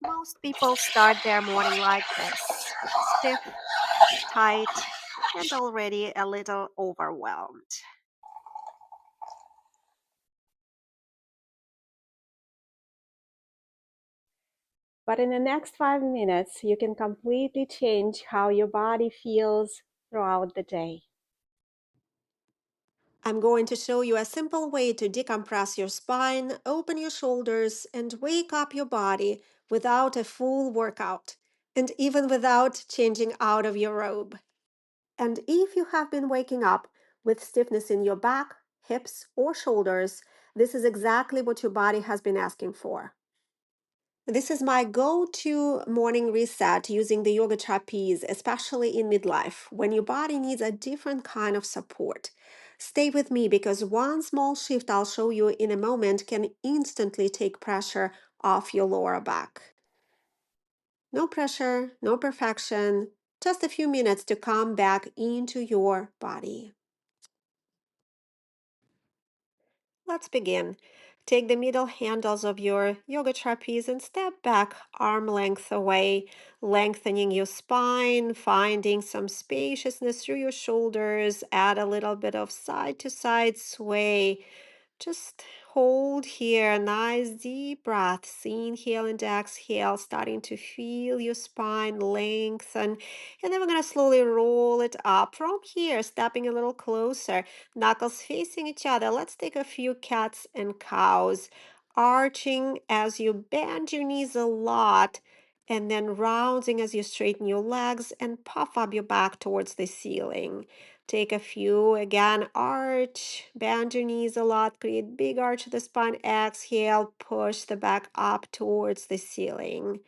Most people start their morning like this, stiff, tight, and already a little overwhelmed. But in the next 5 minutes, you can completely change how your body feels throughout the day. I'm going to show you a simple way to decompress your spine, open your shoulders, and wake up your body without a full workout, and even without changing out of your robe. And if you have been waking up with stiffness in your back, hips, or shoulders, this is exactly what your body has been asking for. This is my go-to morning reset using the yoga trapeze, especially in midlife, when your body needs a different kind of support. Stay with me because one small shift I'll show you in a moment can instantly take pressure off your lower back. No pressure, no perfection, just a few minutes to come back into your body. Let's begin. Take the middle handles of your yoga trapeze and step back arm length away, lengthening your spine, finding some spaciousness through your shoulders, add a little bit of side to side sway. Just hold here, nice deep breaths. Inhale and exhale, starting to feel your spine lengthen. And then we're going to slowly roll it up from here, stepping a little closer, knuckles facing each other. Let's take a few cats and cows, arching as you bend your knees a lot. And then rounding as you straighten your legs and puff up your back towards the ceiling. Take a few, again, arch, bend your knees a lot, create big arch of the spine, exhale, push the back up towards the ceiling.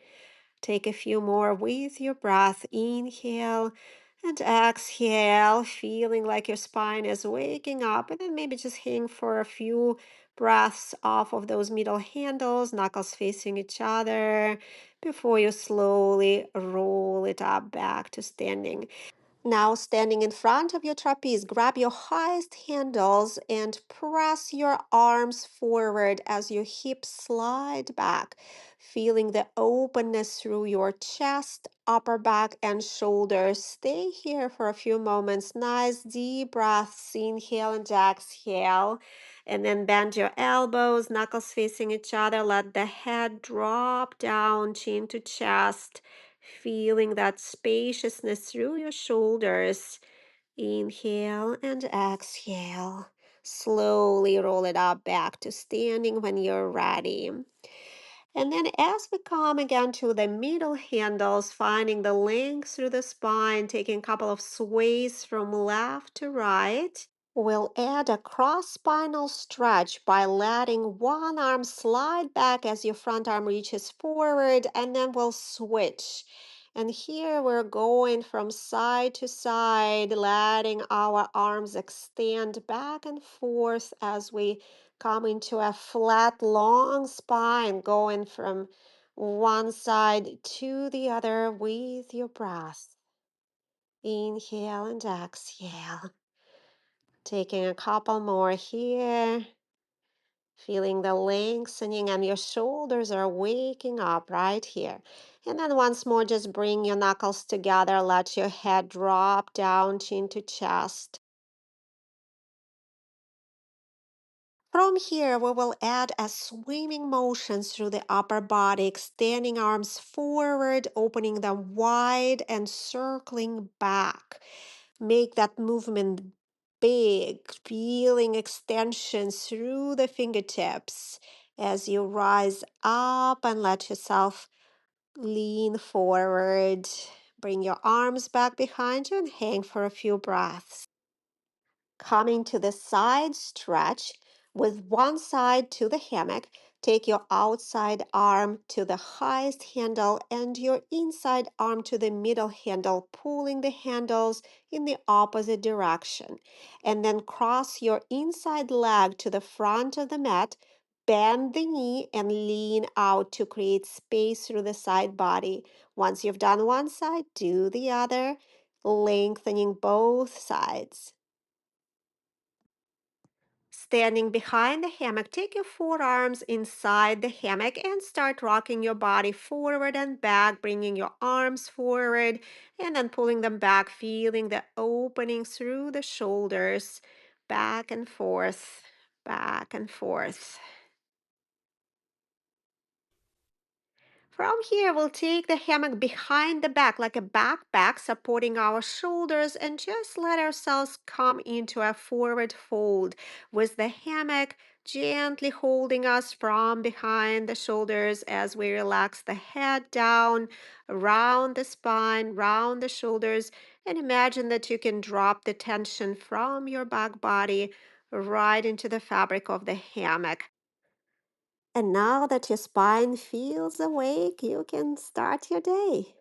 Take a few more with your breath, inhale and exhale, feeling like your spine is waking up, and then maybe just hang for a few breaths off of those middle handles, knuckles facing each other, before you slowly roll it up back to standing. Now, standing in front of your trapeze, grab your highest handles and press your arms forward as your hips slide back, feeling the openness through your chest, upper back, and shoulders. Stay here for a few moments. Nice deep breaths. Inhale and exhale. And then bend your elbows, knuckles facing each other. Let the head drop down, chin to chest. Feeling that spaciousness through your shoulders. Inhale and exhale. Slowly roll it up back to standing when you're ready. And then as we come again to the middle handles, finding the length through the spine, taking a couple of sways from left to right. We'll add a cross-spinal stretch by letting one arm slide back as your front arm reaches forward, and then we'll switch. And here we're going from side to side, letting our arms extend back and forth as we come into a flat, long spine, going from one side to the other with your breath. Inhale and exhale. Taking a couple more here, feeling the lengthening, and your shoulders are waking up right here. And then once more, just bring your knuckles together, let your head drop down, chin to chest. From here, we will add a swimming motion through the upper body, extending arms forward, opening them wide, and circling back. Make that movement big, feeling extension through the fingertips as you rise up and let yourself lean forward. Bring your arms back behind you and hang for a few breaths. Coming to the side stretch with one side to the hammock, take your outside arm to the highest handle and your inside arm to the middle handle, pulling the handles in the opposite direction. And then cross your inside leg to the front of the mat, bend the knee and lean out to create space through the side body. Once you've done one side, do the other, lengthening both sides. standing behind the hammock, take your forearms inside the hammock and start rocking your body forward and back, bringing your arms forward and then pulling them back, feeling the opening through the shoulders, back and forth, back and forth. From here, we'll take the hammock behind the back, like a backpack, supporting our shoulders, and just let ourselves come into a forward fold with the hammock gently holding us from behind the shoulders as we relax the head down, around the spine, round the shoulders, and imagine that you can drop the tension from your back body right into the fabric of the hammock. And now that your spine feels awake, you can start your day.